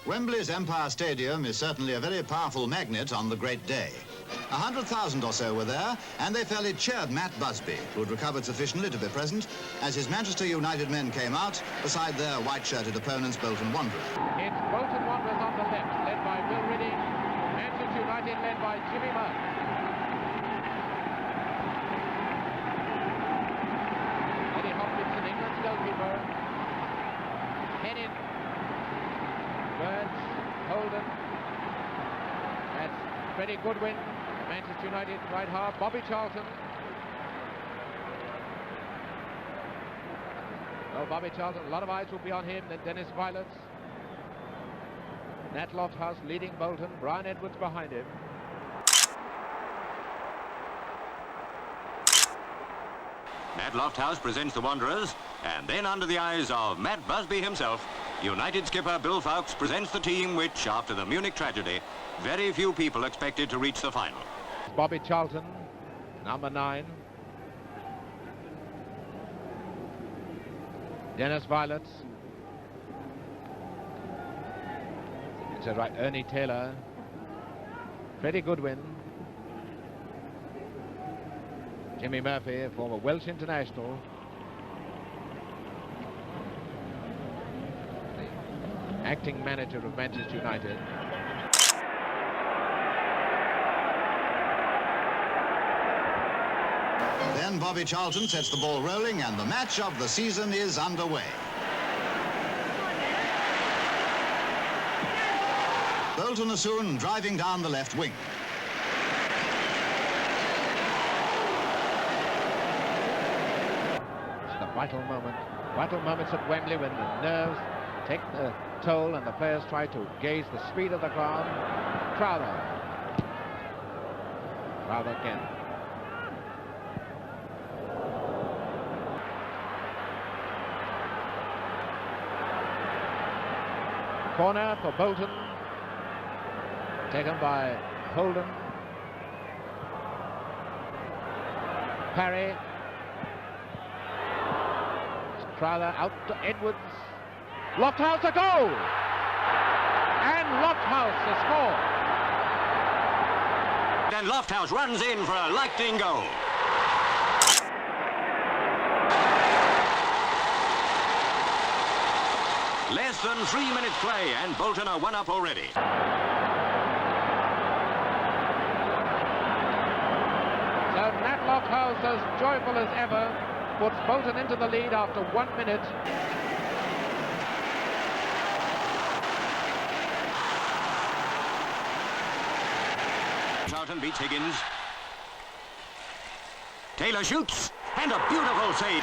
Wembley's Empire Stadium is certainly a very powerful magnet on the great day. 100,000 or so were there, and they fairly cheered Matt Busby, who had recovered sufficiently to be present, as his Manchester United men came out beside their white-shirted opponents, Bolton Wanderers. It's Bolton Wanderers on the left, led by Bill Redding. Manchester United led by Jimmy Murphy. Eddie Hopkinson, England's goalkeeper. Headed. Burns, Holden. That's Freddie Goodwin. Manchester United right half. Bobby Charlton. Oh, Bobby Charlton, a lot of eyes will be on him. Then Dennis Violets. Nat Lofthouse leading Bolton. Brian Edwards behind him. Nat Lofthouse presents the Wanderers, and then under the eyes of Matt Busby himself, United skipper Bill Fowkes presents the team which, after the Munich tragedy, very few people expected to reach the final. Bobby Charlton, number 9. Dennis Violets. It's right, Ernie Taylor. Freddie Goodwin. Jimmy Murphy, a former Welsh international. The acting manager of Manchester United. Then Bobby Charlton sets the ball rolling, and the match of the season is underway. Bolton are soon driving down the left wing. It's the vital moments at Wembley when the nerves take the toll and the players try to gauge the speed of the ground. Crowther again. Corner for Bolton, taken by Holden. Parry. Crowther out to Edwards. Lofthouse a goal! And Lofthouse has scored. And Lofthouse runs in for a lightning goal. Less than 3 minutes play, and Bolton are one up already. So Nat Lofthouse, as joyful as ever, puts Bolton into the lead after 1 minute. Charlton beats Higgins. Taylor shoots, and a beautiful save.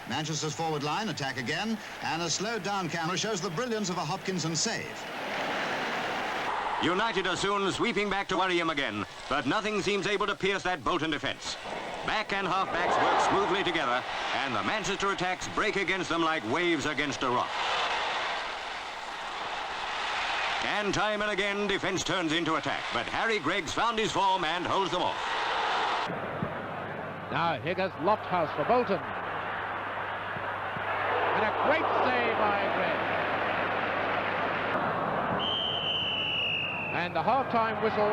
Manchester's forward line attack again, and a slowed down camera shows the brilliance of a Hopkinson save. United are soon sweeping back to worry him again, but nothing seems able to pierce that Bolton defence. Back and half-backs work smoothly together, and the Manchester attacks break against them like waves against a rock. And time and again, defence turns into attack, but Harry Greggs found his form and holds them off. Now here goes Lofthouse for Bolton. And a great save by Gregg. And the half-time whistle,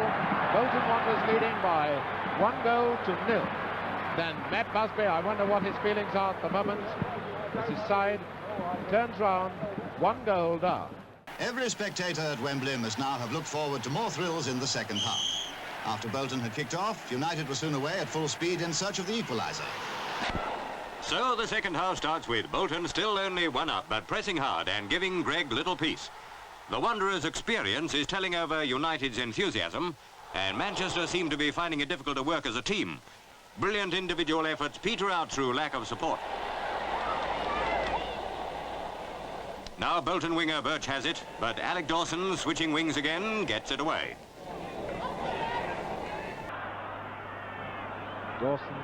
Bolton Wanderers leading by 1-0. Then Matt Busby, I wonder what his feelings are at the moment. As his side turns round, 1 goal down. Every spectator at Wembley must now have looked forward to more thrills in the second half. After Bolton had kicked off, United were soon away at full speed in search of the equaliser. So the second half starts with Bolton still only 1 up, but pressing hard and giving Gregg little peace. The Wanderers' experience is telling over United's enthusiasm, and Manchester seem to be finding it difficult to work as a team. Brilliant individual efforts peter out through lack of support. Now Bolton winger Birch has it, but Alec Dawson, switching wings again, gets it away. Dawson,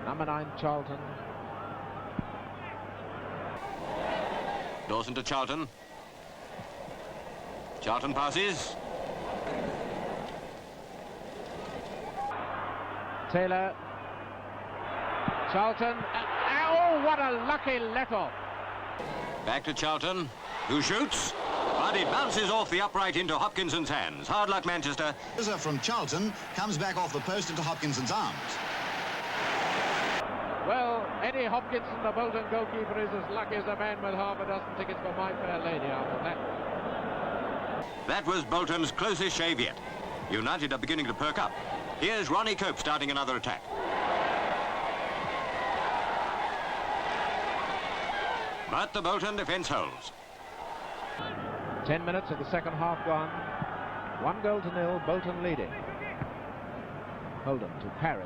number 9 Charlton. Dawson to Charlton. Charlton passes. Taylor. Charlton. Oh, what a lucky let-off. Back to Charlton, who shoots. but it bounces off the upright into Hopkinson's hands. Hard luck, Manchester. From Charlton comes back off the post into Hopkinson's arms. Well, Eddie Hopkinson, the Bolton goalkeeper, is as lucky as a man with half a dozen tickets for My Fair Lady after that. That was Bolton's closest shave yet. United are beginning to perk up. Here's Ronnie Cope starting another attack. But the Bolton defence holds. 10 minutes of the second half gone. 1-0, Bolton leading. Holden to Parry.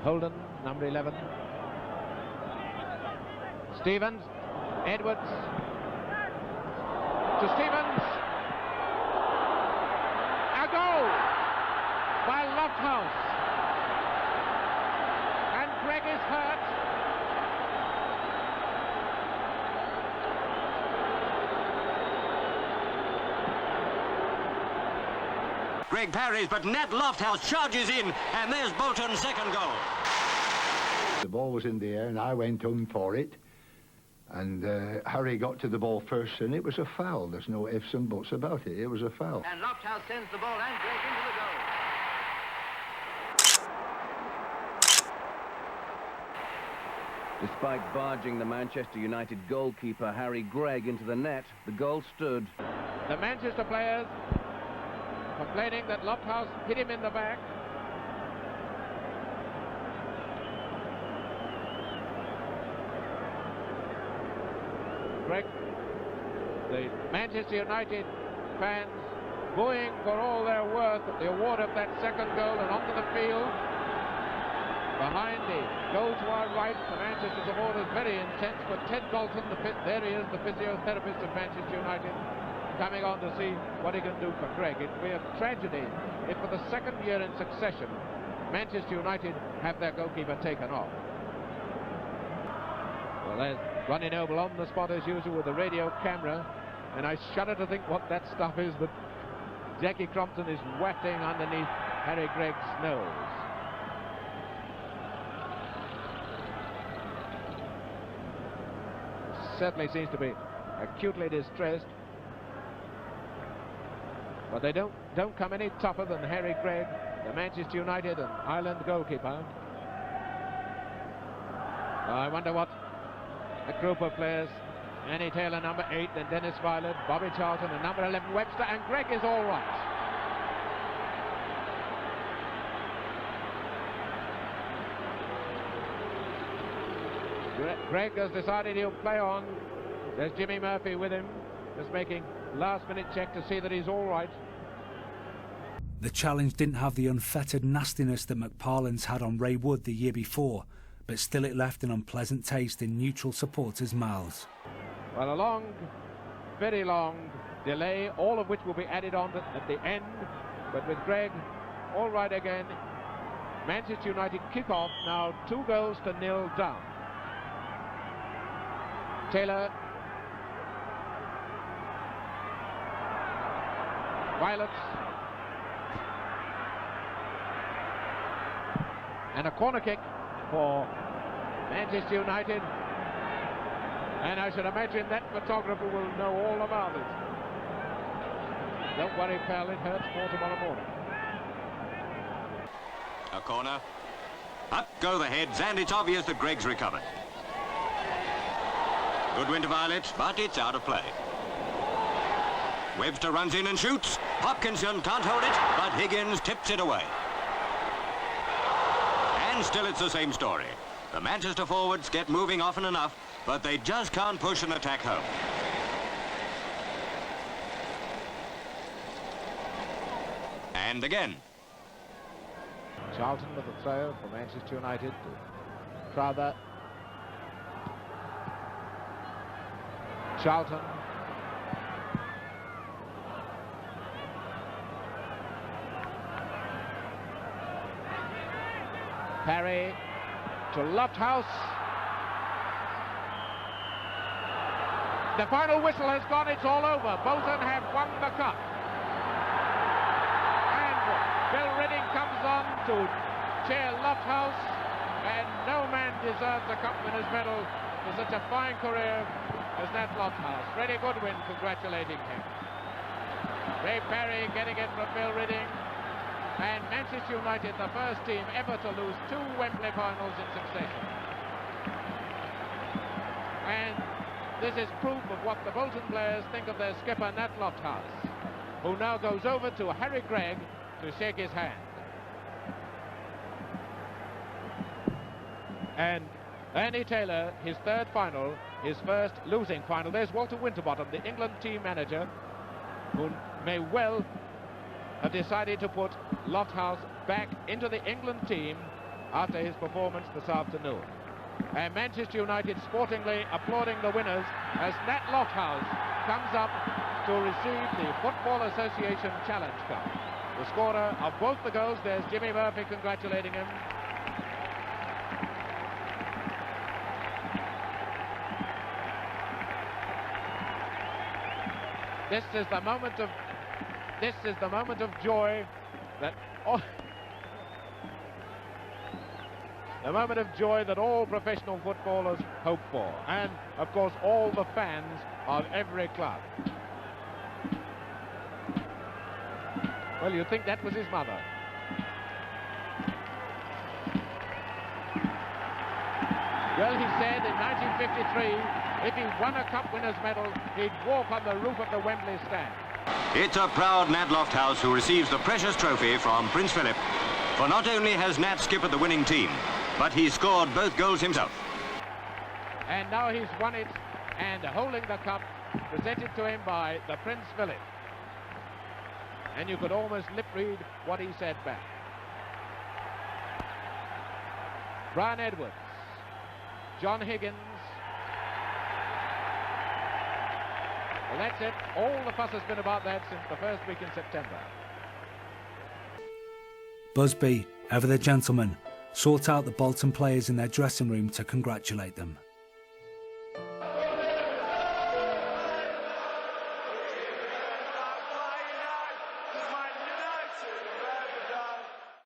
Holden, number 11. Stevens, Edwards. To Stevens. A goal by Lofthouse. And Greg is hurt. Greg parries, but Nat Lofthouse charges in, and there's Bolton's second goal. The ball was in the air, and I went on for it. And Harry got to the ball first, and it was a foul. There's no ifs and buts about it. It was a foul. And Lofthouse sends the ball and Greg into the goal. Despite barging the Manchester United goalkeeper Harry Gregg into the net, the goal stood. The Manchester players complaining that Lofthouse hit him in the back. Greg, the Manchester United fans going for all their worth at the award of that second goal and onto the field. Behind the goal to our right, the Manchester supporters very intense, but Ted Dalton, there he is, the physiotherapist of Manchester United, coming on to see what he can do for Greg. It would be a tragedy if for the second year in succession Manchester United have their goalkeeper taken off. Well, there's Ronnie Noble on the spot as usual with the radio camera, and I shudder to think what that stuff is that Jackie Crompton is wafting underneath Harry Gregg's nose. Certainly seems to be acutely distressed, but they don't come any tougher than Harry Gregg, the Manchester United and Ireland goalkeeper. I wonder what a group of players, Annie Taylor, number 8, and Dennis Violet, Bobby Charlton, and number 11, Webster, and Gregg is all right. Gregg has decided he'll play on. There's Jimmy Murphy with him, just making last-minute check to see that he's all right. The challenge didn't have the unfettered nastiness that McParland's had on Ray Wood the year before, but still it left an unpleasant taste in neutral supporters' mouths. Well, a long, very long delay, all of which will be added on at the end, but with Gregg all right again. Manchester United kick off now 2-0 down. Taylor, Violets, and a corner kick for Manchester United, and I should imagine that photographer will know all about it. Don't worry, pal, it hurts more tomorrow morning. A corner. Up go the heads, and it's obvious that Gregg's recovered. Good win to Violet, but it's out of play. Webster runs in and shoots. Hopkinson can't hold it, but Higgins tips it away. And still it's the same story. The Manchester forwards get moving often enough, but they just can't push an attack home. And again. Charlton with the throw for Manchester United to Crowther. Charlton. Parry to Lofthouse. The final whistle has gone, it's all over. Bolton have won the cup. And Bill Redding comes on to cheer Lofthouse, and no man deserves a cup winner's medal for such a fine career as Nat Lofthouse. Freddie Goodwin congratulating him. Ray Parry getting it from Bill Ridding. And Manchester United, the first team ever to lose 2 Wembley finals in succession. And this is proof of what the Bolton players think of their skipper, Nat Lofthouse, who now goes over to Harry Gregg to shake his hand. And Ernie Taylor, his 3rd final, his first losing final. There's Walter Winterbottom, the England team manager, who may well have decided to put Lofthouse back into the England team after his performance this afternoon. And Manchester United sportingly applauding the winners as Nat Lofthouse comes up to receive the Football Association Challenge Cup. The scorer of both the goals, there's Jimmy Murphy congratulating him. This is the moment of joy that the moment of joy that all professional footballers hope for, and of course all the fans of every club. Well, you'd think that was his mother. Well, he said in 1953, if he won a Cup Winners' Medal, he'd walk on the roof of the Wembley stand. It's a proud Nat Lofthouse who receives the precious trophy from Prince Philip. For not only has Nat skippered the winning team, but he scored both goals himself. And now he's won it, and holding the cup, presented to him by the Prince Philip. And you could almost lip read what he said back. Brian Edwards, John Higgins. Well, that's it. All the fuss has been about that since the first week in September. Busby, ever the gentleman, sought out the Bolton players in their dressing room to congratulate them.